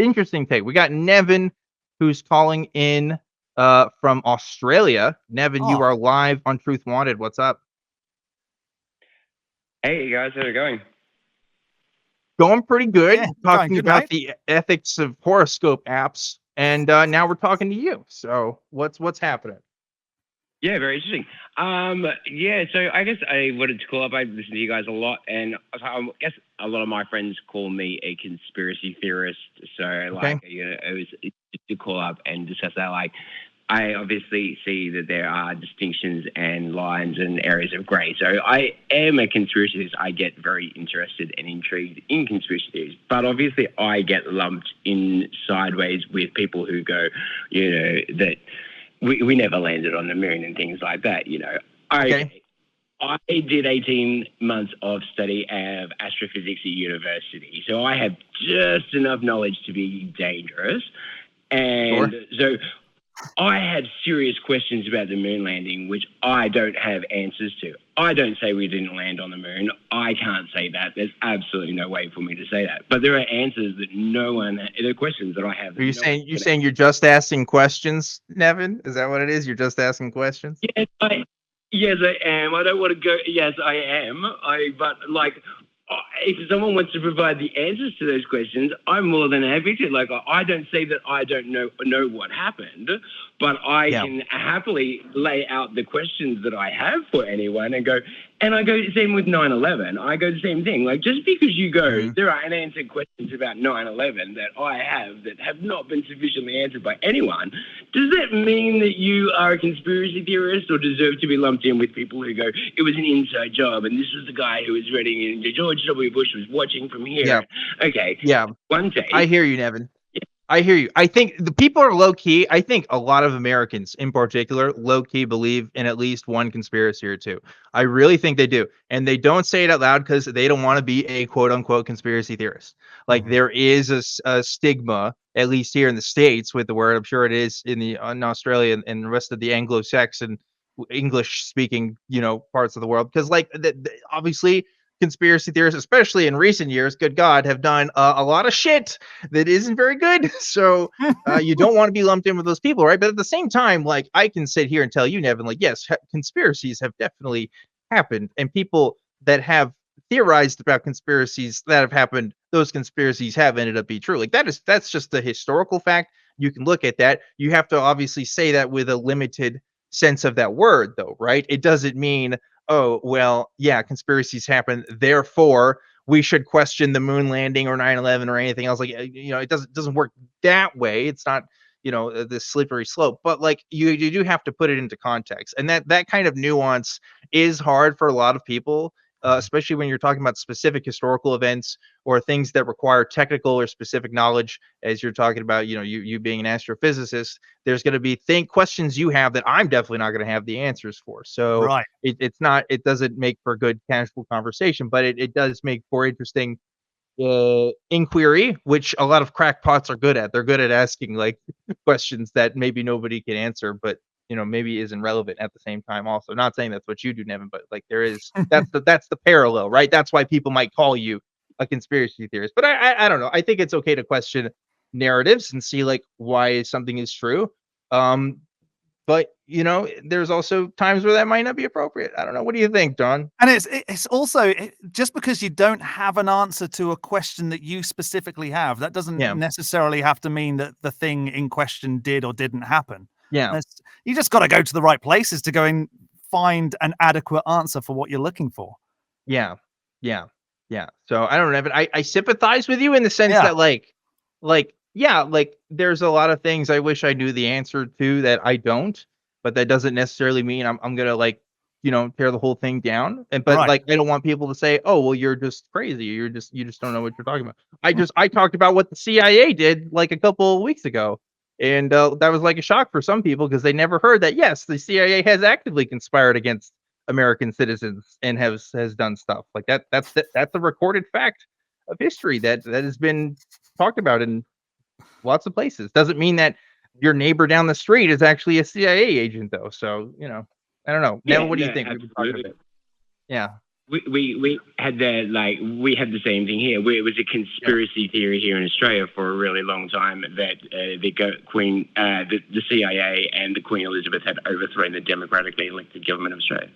interesting take. We got Nevyn, who's calling in from Australia. Nevyn, you Oh. are live on Truth Wanted. What's up? Hey guys, how's it going? Going pretty good. Yeah, Talking going good, about mate. the ethics of horoscope apps, and now we're talking to you. So what's happening? Yeah, very interesting. Yeah, so I guess I wanted to call up. I listen to you guys a lot, and I guess a lot of my friends call me a conspiracy theorist. So, like, it was just to call up and discuss that. Like, I obviously see that there are distinctions and lines and areas of grey. So I am a conspiracy theorist. I get very interested and intrigued in conspiracy theories. But obviously I get lumped in sideways with people who go, that we never landed on the moon and things like that, Okay. I did 18 months of study of astrophysics at university. So I have just enough knowledge to be dangerous. And so I had serious questions about the moon landing, which I don't have answers to. I don't say we didn't land on the moon. I can't say that. There's absolutely no way for me to say that. But there are answers that there are questions that I have. Are you saying you're just asking questions, Nevyn? Is that what it is? You're just asking questions? Yes, I am. I don't want to go. Yes, I am. But if someone wants to provide the answers to those questions, I'm more than happy to. Like, I don't say that I don't know what happened, but I can happily lay out the questions that I have for anyone and go same with 9/11. I go the same thing. Like, just because you go, there are unanswered questions about 9/11 that I have that have not been sufficiently answered by anyone. Does that mean that you are a conspiracy theorist or deserve to be lumped in with people who go, it was an inside job and this was the guy who was reading and George W. Bush was watching from here? Yeah. Okay. Yeah. One day. I hear you, Nevyn. I hear you. I think the people are low key. I think a lot of Americans in particular low key believe in at least one conspiracy or two. I really think they do. And they don't say it out loud because they don't want to be a quote unquote conspiracy theorist. Like there is a stigma, at least here in the States with the word. I'm sure it is in Australia and the rest of the Anglo-Saxon English speaking, parts of the world. Because obviously conspiracy theorists, especially in recent years, good God, have done a lot of shit that isn't very good. So you don't want to be lumped in with those people, right? But at the same time, like I can sit here and tell you, Nevyn, like, yes, conspiracies have definitely happened. And people that have theorized about conspiracies that have happened, those conspiracies have ended up being true. Like that's just the historical fact. You can look at that. You have to obviously say that with a limited sense of that word, though, right? It doesn't mean, oh, well, yeah, conspiracies happen, therefore we should question the moon landing or 9/11 or anything else. Like, it doesn't work that way. It's not, this slippery slope, but like you do have to put it into context. And that kind of nuance is hard for a lot of people, especially when you're talking about specific historical events or things that require technical or specific knowledge. As you're talking about, you being an astrophysicist, there's going to be questions you have that I'm definitely not going to have the answers for. So it doesn't make for good casual conversation, but it does make for interesting inquiry, which a lot of crackpots are good at. They're good at asking like questions that maybe nobody can answer, but maybe isn't relevant at the same time. Also, not saying that's what you do, Nevyn, but like there is that's the parallel, right? That's why people might call you a conspiracy theorist. But I don't know. I think it's okay to question narratives and see like why something is true. But there's also times where that might not be appropriate. I don't know. What do you think, Don? And it's also just because you don't have an answer to a question that you specifically have, that doesn't necessarily have to mean that the thing in question did or didn't happen. Yeah. You just got to go to the right places to go and find an adequate answer for what you're looking for. Yeah. So I don't know, but I sympathize with you in the sense that like there's a lot of things I wish I knew the answer to that I don't, but that doesn't necessarily mean I'm gonna tear the whole thing down. But like I don't want people to say, oh well, you're just crazy. You just don't know what you're talking about. I talked about what the CIA did like a couple of weeks ago. And that was like a shock for some people because they never heard that, yes, the CIA has actively conspired against American citizens and has done stuff like that. That's a recorded fact of history that has been talked about in lots of places. Doesn't mean that your neighbor down the street is actually a CIA agent, though. So I don't know. Nevyn, what do you think? Absolutely. Yeah. we had that, like, we had the same thing here. It was a conspiracy theory here in Australia for a really long time that the CIA and the Queen Elizabeth had overthrown the democratically elected government of Australia.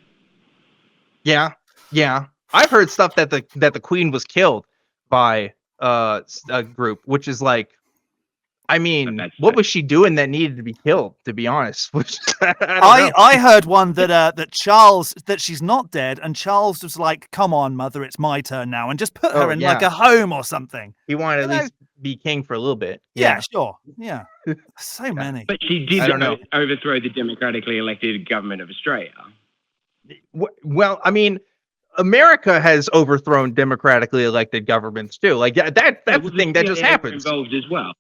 Yeah. I've heard stuff that the Queen was killed by a group, which is like, I mean, what was she doing that needed to be killed, to be honest? I heard one that she's not dead, and Charles was like, "Come on, mother, it's my turn now," and just put her in like a home or something. He wanted to at least be king for a little bit. Yeah, sure. Yeah. So many. But she did overthrow the democratically elected government of Australia. Well, I mean, America has overthrown democratically elected governments too. Like that's the thing that just happens. Involved as well.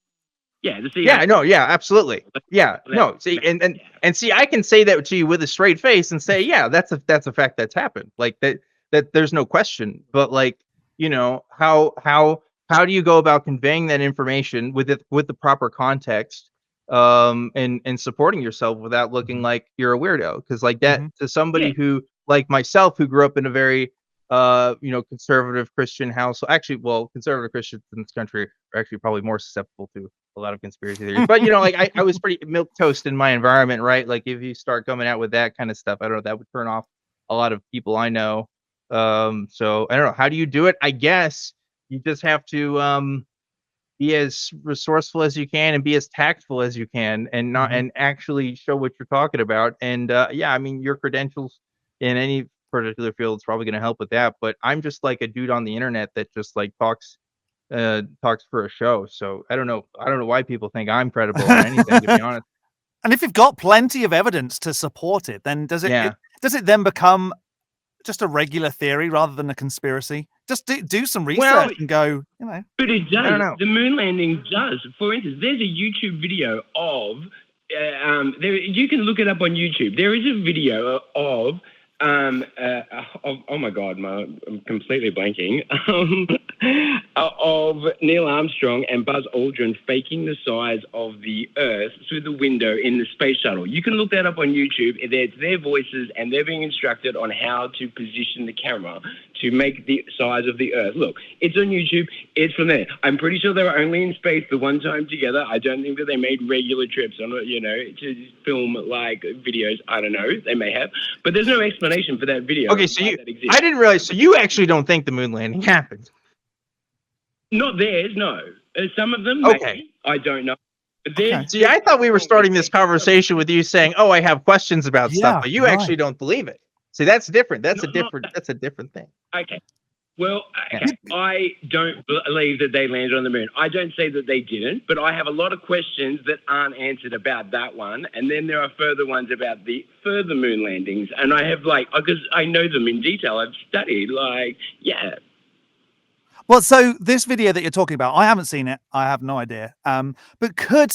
Yeah, I know. Yeah, absolutely. Yeah, no. See, and see, I can say that to you with a straight face and say, yeah, that's a fact that's happened. Like that there's no question. But like, you know, how do you go about conveying that information with the proper context, and supporting yourself without looking like you're a weirdo? Because like that to somebody who like myself, who grew up in a very conservative Christian household. Actually, well, conservative Christians in this country are actually probably more susceptible to a lot of conspiracy theories. But like I was pretty milquetoast in my environment, right? Like if you start coming out with that kind of stuff, I don't know, that would turn off a lot of people I know. So I don't know, how do you do it? I guess you just have to be as resourceful as you can and be as tactful as you can, and not and actually show what you're talking about. And I mean, your credentials in any particular field is probably going to help with that. But I'm just like a dude on the internet that just like talks for a show. So I don't know why people think I'm credible on anything, to be honest. And if you've got plenty of evidence to support it, then does it then become just a regular theory rather than a conspiracy? Just do some research and go, you know. But it does. I don't know. The moon landing does. For instance, there's a YouTube video of you can look it up on YouTube. There is a video of oh my God, I'm completely blanking. Of Neil Armstrong and Buzz Aldrin faking the size of the Earth through the window in the space shuttle. You can look that up on YouTube. It's their voices, and they're being instructed on how to position the camera to make the size of the Earth. Look, it's on YouTube. It's from there. I'm pretty sure they were only in space the one time together. I don't think that they made regular trips on it, to film like videos. I don't know. They may have, but there's no explanation for that video. Okay, so I didn't realize. So you actually don't think the moon landing happened? Not theirs, no. Some of them, okay. Maybe. I don't know. Okay. See, I thought we were starting this conversation with you saying, "Oh, I have questions about stuff," but you actually don't believe it. See, that's different. That's a different thing. Okay. Well, I don't believe that they landed on the moon. I don't say that they didn't, but I have a lot of questions that aren't answered about that one. And then there are further ones about the further moon landings. And I have because I know them in detail. I've studied Well, so this video that you're talking about, I haven't seen it. I have no idea. But could,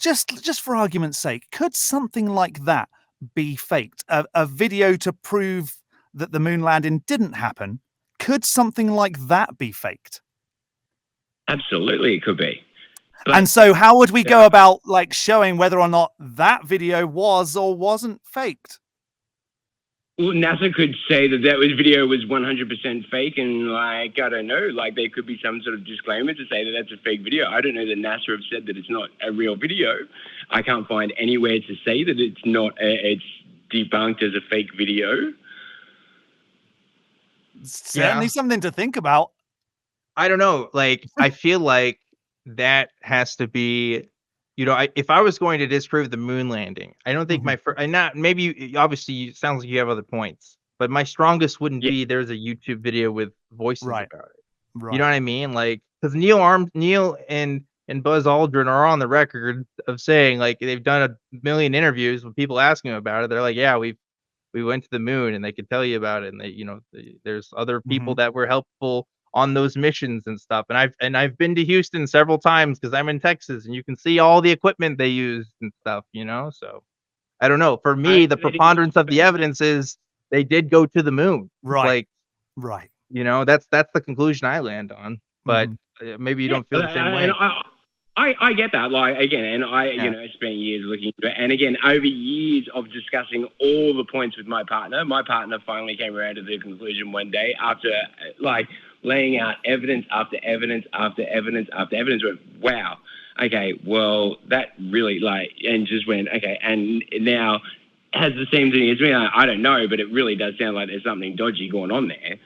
just for argument's sake, could something like that be faked? A video to prove that the moon landing didn't happen. Could something like that be faked? Absolutely, it could be. And so how would we go about showing whether or not that video was or wasn't faked? Well, NASA could say that video was 100% fake, and I don't know, there could be some sort of disclaimer to say that that's a fake video. I don't know that NASA have said that it's not a real video. I can't find anywhere to say that it's not. It's debunked as a fake video. Certainly something to think about. I don't know. I feel like that has to be, if I was going to disprove the moon landing, I don't think obviously it sounds like you have other points, but my strongest wouldn't be there's a YouTube video with voices about it. Right. You know what I mean? Because Neil and Buzz Aldrin are on the record of saying they've done a million interviews with people asking them about it. They're like, yeah, we went to the moon, and they could tell you about it. And there's other people that were helpful on those missions and stuff. And I've been to Houston several times because I'm in Texas, and you can see all the equipment they used and stuff, So I don't know. For me, the preponderance of the evidence is they did go to the moon. Right. That's the conclusion I land on. But maybe you don't feel the same way. I get that, like, again, and I, Yeah. you know, spent years looking into it, and again, over years of discussing all the points with my partner finally came around to the conclusion one day after, like, laying out evidence after evidence after evidence after evidence, went, wow, okay, well, that really, like, and just went, okay, and now has the same thing as me. I don't know, but it really does sound like there's something dodgy going on there.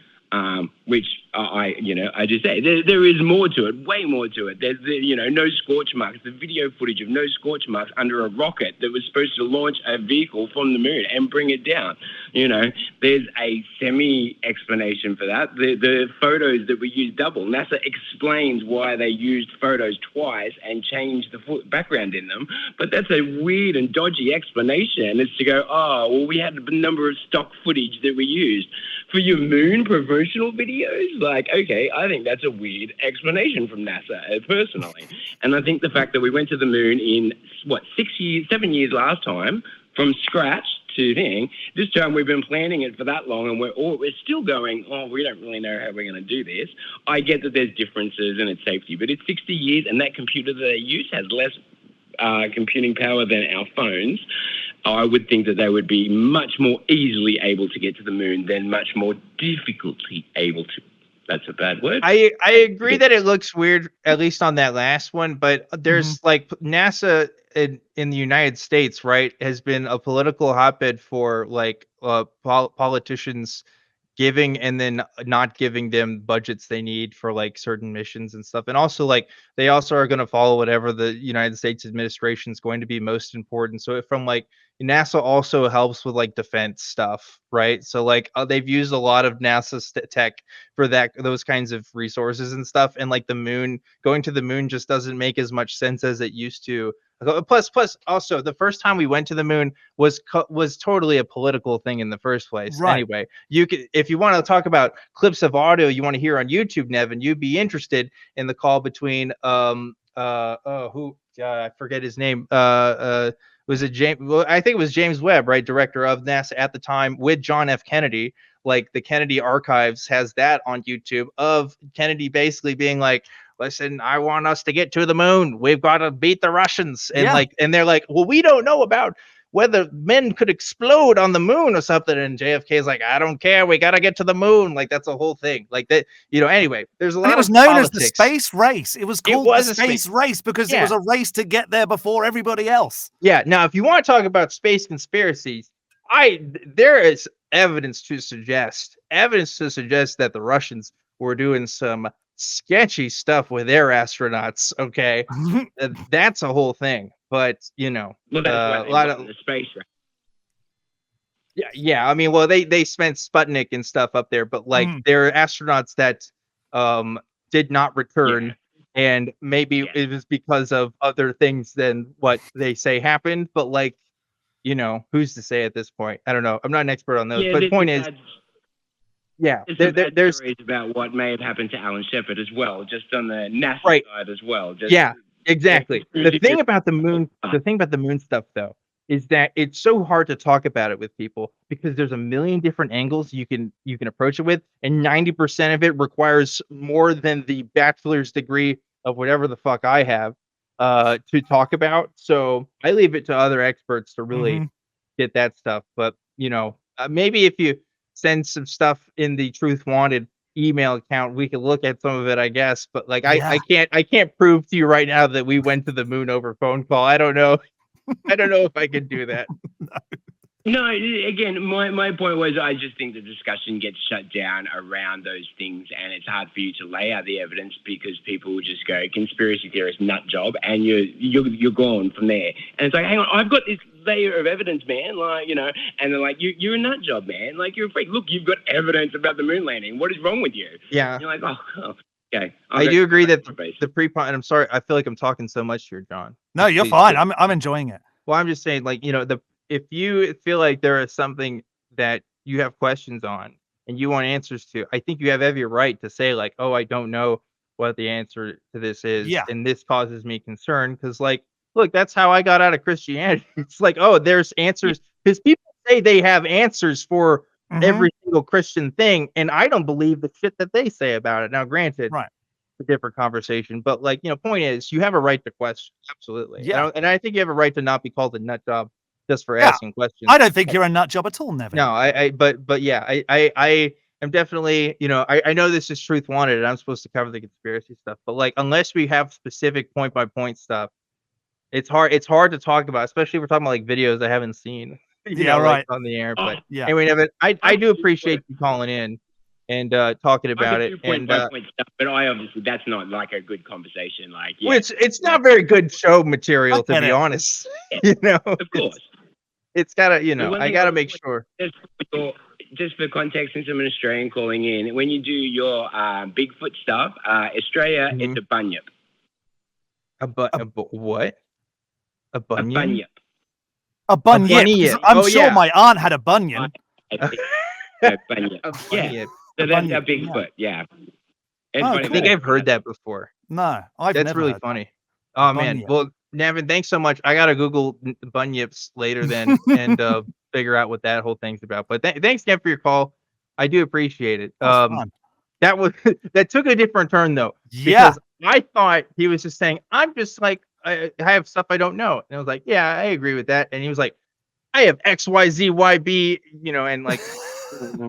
Which I just say there is more to it, way more to it. There's no scorch marks, the video footage of no scorch marks under a rocket that was supposed to launch a vehicle from the moon and bring it down. There's a semi-explanation for that. The photos that were used double. NASA explains why they used photos twice and changed the background in them, but that's a weird and dodgy explanation. It's to go, oh, well, we had a number of stock footage that we used for your moon promotional videos. Like, okay, I think that's a weird explanation from NASA, personally. And I think the fact that we went to the moon in, 7 years last time, from scratch to thing, this time we've been planning it for that long, and we're still going, oh, we don't really know how we're going to do this. I get that there's differences and it's safety, but it's 60 years, and that computer that they use has less computing power than our phones. I would think that they would be much more easily able to get to the moon than much more difficultly able to. That's a bad word. I agree that it looks weird, at least on that last one, but there's like NASA in the United States, right, has been a political hotbed for like politicians giving and then not giving them budgets they need for like certain missions and stuff. And also like they also are going to follow whatever the United States administration is going to be most important. So from like NASA also helps with like defense stuff, right? So like they've used a lot of NASA tech for those kinds of resources and stuff. And like the moon, going to the moon just doesn't make as much sense as it used to. Plus, also the first time we went to the moon was totally a political thing in the first place. Right. Anyway, you could, if you want to talk about clips of audio you want to hear on YouTube, Nevyn, you'd be interested in the call between I forget his name. Was it James? Well, I think it was James Webb, right, director of NASA at the time, with John F. Kennedy. Like the Kennedy Archives has that on YouTube of Kennedy basically being like, listen, I want us to get to the moon. We've got to beat the Russians. And and they're like, well, we don't know about whether men could explode on the moon or something. And JFK is like, I don't care. We got to get to the moon. Like, that's a whole thing. Like that, anyway, there's a lot of politics. It was known as the space race. It was called the space race because it was a race to get there before everybody else. Yeah. Now, if you want to talk about space conspiracies, there is evidence to suggest that the Russians were doing some sketchy stuff with their astronauts. Okay. That's a whole thing. But well, that's a lot of the space race. Yeah. I mean, well, they spent Sputnik and stuff up there, but like there are astronauts that did not return, and maybe it was because of other things than what they say happened. But like, who's to say at this point? I don't know. I'm not an expert on those. But the point is, there's stories about what may have happened to Alan Shepard as well, just on the NASA side as well. Exactly. The thing about the moon stuff, though, is that it's so hard to talk about it with people because there's a million different angles you can approach it with, and 90% of it requires more than the bachelor's degree of whatever the fuck I have to talk about. So I leave it to other experts to really get that stuff. But maybe if you send some stuff in the Truth Wanted email account, we can look at some of it, I guess. But like I can't prove to you right now that we went to the moon over phone call. I don't know. I don't know if I can do that. No, again, my point was I just think the discussion gets shut down around those things, and it's hard for you to lay out the evidence because people will just go conspiracy theorist nut job, and you're gone from there. And it's like, hang on, I've got this layer of evidence, man. Like, and they're like, you're a nut job, man. Like, you're a freak. Look, you've got evidence about the moon landing. What is wrong with you? Yeah. And you're like, oh. Okay. I do agree that the pre-point, and I'm sorry, I feel like I'm talking so much here, John. No, you're fine. I'm enjoying it. Well, I'm just saying, like, if you feel like there is something that you have questions on and you want answers to, I think you have every right to say, like, oh, I don't know what the answer to this is. And this causes me concern because, like, look, that's how I got out of Christianity. It's like, oh, there's answers because people say they have answers for every single Christian thing. And I don't believe the shit that they say about it. Now, granted, a different conversation. But like, point is, you have a right to question. Absolutely. Yeah. And I think you have a right to not be called a nut job just for Yeah. asking questions. I don't think you're a nut job at all, Nevyn. No, but yeah, I am definitely, I know this is truth wanted, and I'm supposed to cover the conspiracy stuff, but like, unless we have specific point by point stuff, it's hard to talk about, especially if we're talking about like videos I haven't seen, Yeah, like right. on the air. But Yeah. anyway, Nevyn, I do appreciate you calling in and talking I about can it. do point And by point stuff, but I obviously that's not like a good conversation. Like, yeah, which it's not very good show material, to get be it. honest. of course. It's gotta, The one I thing gotta was make sure. just for context, since I'm an Australian calling in, when you do your Bigfoot stuff, Australia, it's a bunyip. What? A A bunion? bunyip. A bunyip. bunyip. I'm Oh, sure yeah. my aunt had a bunion. A bunyip. A Yeah. bunyip. So A that's bunyip, a Bigfoot. Yeah. Oh, I think I've heard that before. No, I've That's never really heard funny. Oh man. Bunyip. Well, Nevyn, thanks so much. I gotta Google bunyips later then and figure out what that whole thing's about. But thanks again for your call. I do appreciate it. That. Fun. That was that took a different turn though. Yeah. Because I thought he was just saying, I'm just like I have stuff I don't know. And I was like, yeah, I agree with that. And he was like, I have X, Y, Z, Y, B, and like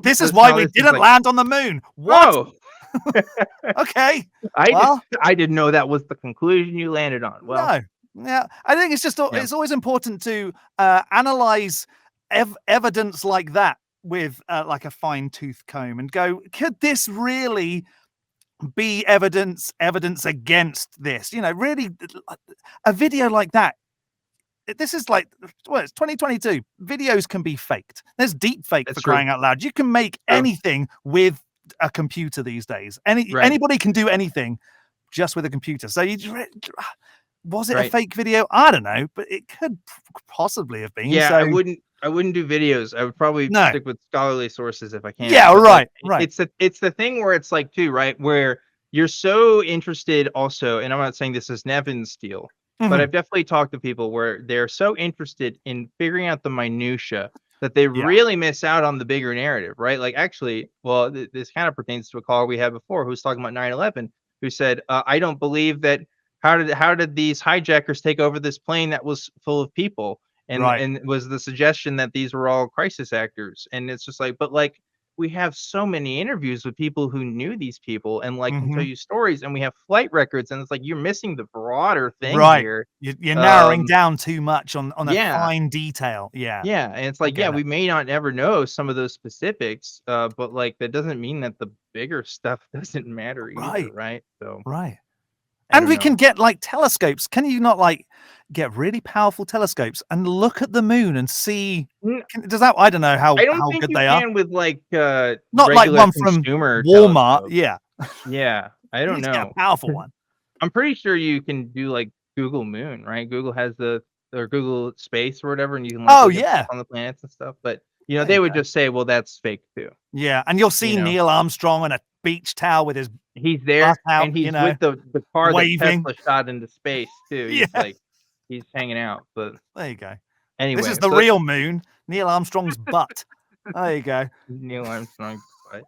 This is why we didn't land on the moon. What? Oh. Okay. I didn't know that was the conclusion you landed on. Well, no. Yeah. I think it's just it's always important to analyze evidence like that with like a fine-tooth comb and go, could this really be evidence against this? Really a video like that. This is like, it's 2022. Videos can be faked. There's deep fake for crying out loud. You can make anything with a computer these days. Anybody can do anything just with a computer. So was it a fake video? I don't know, but it could possibly have been. Yeah, so, I wouldn't do videos. I would probably stick with scholarly sources if I can. Yeah, right. It's the thing where it's like too, right? Where you're so interested also, and I'm not saying this is Nevyn's deal, but I've definitely talked to people where they're so interested in figuring out the minutia that they really miss out on the bigger narrative, right? Like actually, well, this kind of pertains to a caller we had before who was talking about 9/11, who said, I don't believe that how did these hijackers take over this plane that was full of people? And was the suggestion that these were all crisis actors. And it's just like, but like we have so many interviews with people who knew these people and like can tell you stories, and we have flight records, and it's like you're missing the broader thing here. You're narrowing down too much on a fine detail. Yeah. And it's like, we may not ever know some of those specifics, but like that doesn't mean that the bigger stuff doesn't matter either, right? So and we can get like telescopes. Can you not like get really powerful telescopes and look at the moon and see? Does that? I don't know how good they are. With like not like one from Walmart. Yeah, I don't know. A powerful one. I'm pretty sure you can do like Google Moon, right? Google has or Google Space or whatever, and you can like, on the planets and stuff. But they would just say, well, that's fake too. Yeah, and you'll see Neil Armstrong on a beach towel with his. He's there, and he's with the car that Tesla shot into space too. He's like, he's hanging out. But there you go. Anyway, this is the real moon. Neil Armstrong's butt. There you go. Neil Armstrong's butt.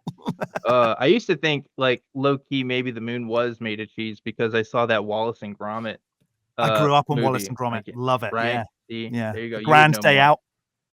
I used to think like low key maybe the moon was made of cheese because I saw that Wallace and Gromit. I grew up on movie. Wallace and Gromit. Love it. Right? Yeah. There you go. Grand Day Out.